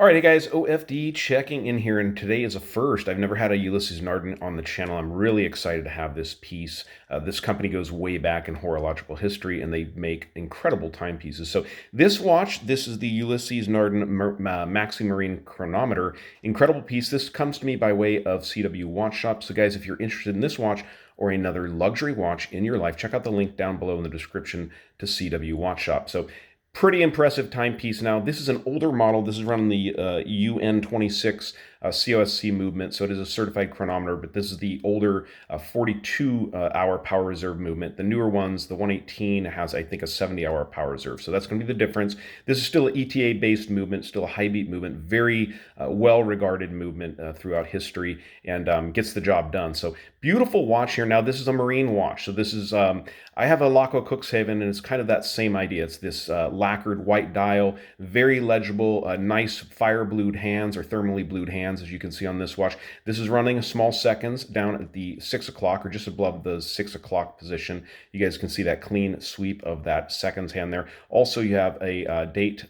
All right, hey guys, OFD checking in here, and today is a first. I've never had a Ulysses Nardin on the channel. I'm really excited to have this piece. This company goes way back in horological history, and they make incredible timepieces. So this watch, this is the Ulysses Nardin Maxi Marine Chronometer. Incredible piece. This comes to me by way of CW Watch Shop. So guys, if you're interested in this watch or another luxury watch in your life, check out the link down below in the description to CW Watch Shop. So pretty impressive timepiece. Now, this is an older model. This is running the UN26 COSC movement, so it is a certified chronometer, but this is the older 42-hour power reserve movement. The newer ones, the 118, has, I think, a 70-hour power reserve, so that's going to be the difference. This is still an ETA-based movement, still a high-beat movement, very well-regarded movement throughout history, and gets the job done. So beautiful watch here. Now, this is a marine watch, so this is, I have a Laco Cuxhaven, and it's kind of that same idea. It's this lacquered white dial, very legible, nice fire-blued hands or thermally blued hands, as you can see on this watch. This is running small seconds down at the 6 o'clock or just above the 6 o'clock position. You guys can see that clean sweep of that seconds hand there. Also, you have a date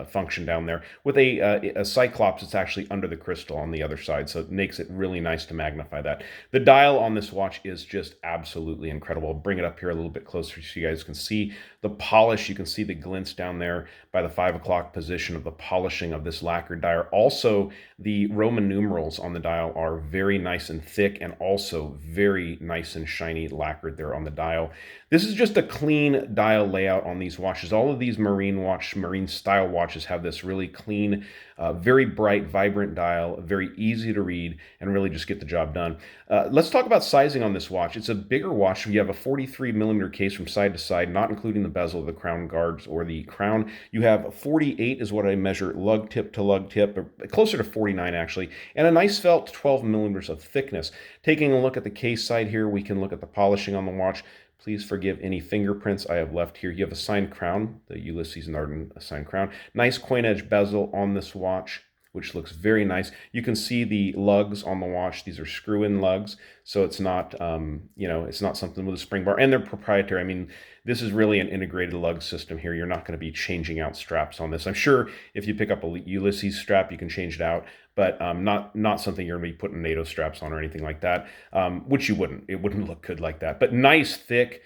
function down there with a cyclops that's actually under the crystal on the other side, so it makes it really nice to magnify that. The dial on this watch is just absolutely incredible. I'll bring it up here a little bit closer so you guys can see the polish. You can see the glints down there by the 5 o'clock position of the polishing of this lacquered dial. Also, the Roman numerals on the dial are very nice and thick, and also very nice and shiny lacquered there on the dial. This is just a clean dial layout on these watches. All of these marine style watches have this really clean, very bright, vibrant dial, very easy to read, and really just get the job done. Let's talk about sizing on this watch. It's a bigger watch. You have a 43 millimeter case from side to side, not including the bezel of the crown guards or the crown. You have 48 is what I measure lug tip to lug tip, or closer to 49 actually, and a nice felt 12 millimeters of thickness. Taking a look at the case side here, we can look at the polishing on the watch. Please forgive any fingerprints I have left here. You have a signed crown, the Ulysses Nardin signed crown. Nice coin edge bezel on this watch, which looks very nice. You can see the lugs on the watch. These are screw-in lugs, so it's not, it's not something with a spring bar, and they're proprietary. I mean, this is really an integrated lug system here. You're not going to be changing out straps on this. I'm sure if you pick up a Ulysses strap, you can change it out, but not something you're going to be putting NATO straps on or anything like that, which you wouldn't. It wouldn't look good like that. But nice, thick,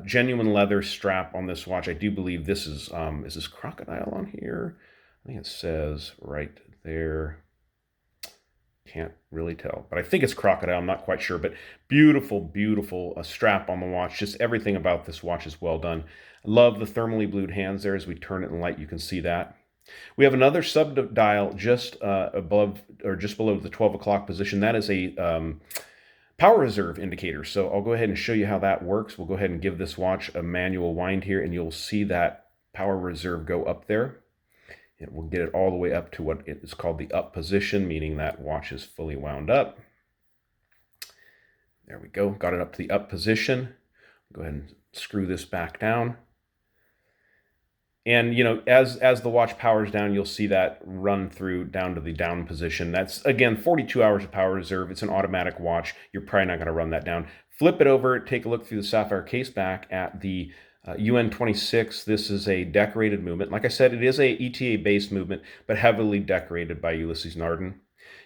genuine leather strap on this watch. I do believe this is this crocodile on here? I think it says right there. Can't really tell, but I think it's crocodile. I'm not quite sure, but beautiful, beautiful strap on the watch. Just everything about this watch is well done. I love the thermally blued hands there. As we turn it in light, you can see that. We have another sub dial just above or just below the 12 o'clock position. That is a power reserve indicator. So I'll go ahead and show you how that works. We'll go ahead and give this watch a manual wind here, and you'll see that power reserve go up there. It will get it all the way up to what is called the up position, meaning that watch is fully wound up. There we go. Got it up to the up position. Go ahead and screw this back down. And, as the watch powers down, you'll see that run through down to the down position. That's, again, 42 hours of power reserve. It's an automatic watch. You're probably not going to run that down. Flip it over, take a look through the sapphire case back at the UN26. This is a decorated movement. Like I said, it is a ETA-based movement, but heavily decorated by Ulysses Nardin.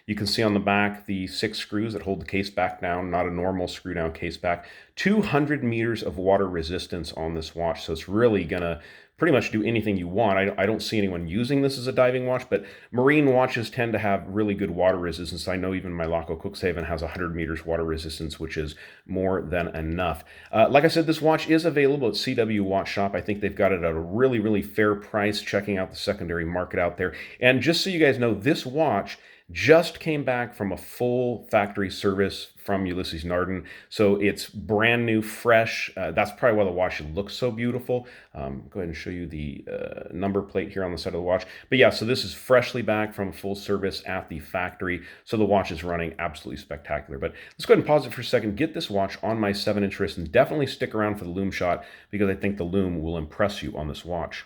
You can see on the back the 6 screws that hold the case back down, not a normal screw down case back. 200 meters of water resistance on this watch, so it's really going to pretty much do anything you want. I don't see anyone using this as a diving watch, but marine watches tend to have really good water resistance. I know even my Laco Cuxhaven has 100 meters water resistance, which is more than enough. Like I said, this watch is available at CW Watch Shop. I think they've got it at a really, really fair price, checking out the secondary market out there. And just so you guys know, this watch just came back from a full factory service from Ulysses Nardin, so it's brand new, fresh. That's probably why the watch looks so beautiful. Go ahead and show you the number plate here on the side of the watch. But yeah, so this is freshly back from full service at the factory, so the watch is running absolutely spectacular. But let's go ahead and pause it for a second, get this watch on my 7-inch wrist, and definitely stick around for the lume shot, because I think the lume will impress you on this watch.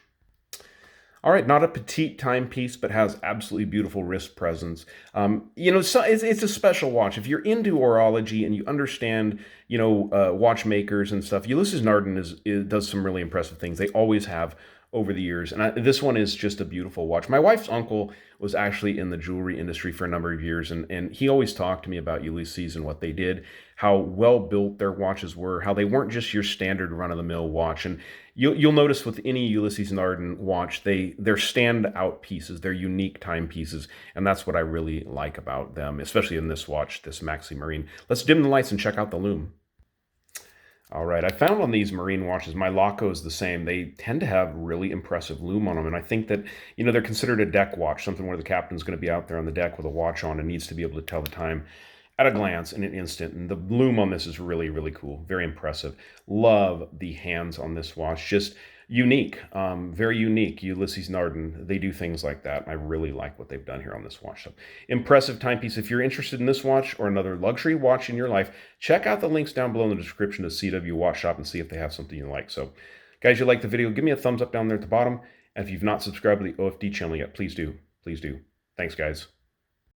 All right, not a petite timepiece, but has absolutely beautiful wrist presence. It's a special watch. If you're into horology and you understand, watchmakers and stuff, Ulysses Nardin does some really impressive things. They always have over the years. And this one is just a beautiful watch. My wife's uncle was actually in the jewelry industry for a number of years, and he always talked to me about Ulysses and what they did, how well built their watches were, how they weren't just your standard run-of-the-mill watch. And you'll notice with any Ulysses Nardin watch, they're standout pieces, they're unique timepieces, and that's what I really like about them, especially in this watch, this Maxi Marine. Let's dim the lights and check out the lume. All right, I found on these marine watches, my Laco is the same. They tend to have really impressive lume on them, and I think that, they're considered a deck watch, something where the captain's going to be out there on the deck with a watch on and needs to be able to tell the time at a glance in an instant. And the lume on this is really, really cool, very impressive. Love the hands on this watch, just unique, very unique. Ulysses Nardin, they do things like that. I really like what they've done here on this watch. So impressive timepiece. If you're interested in this watch or another luxury watch in your life, check out the links down below in the description to CW Watch Shop and see if they have something you like. So guys, you like the video, give me a thumbs up down there at the bottom. And if you've not subscribed to the OFD channel yet, please do. Please do. Thanks, guys.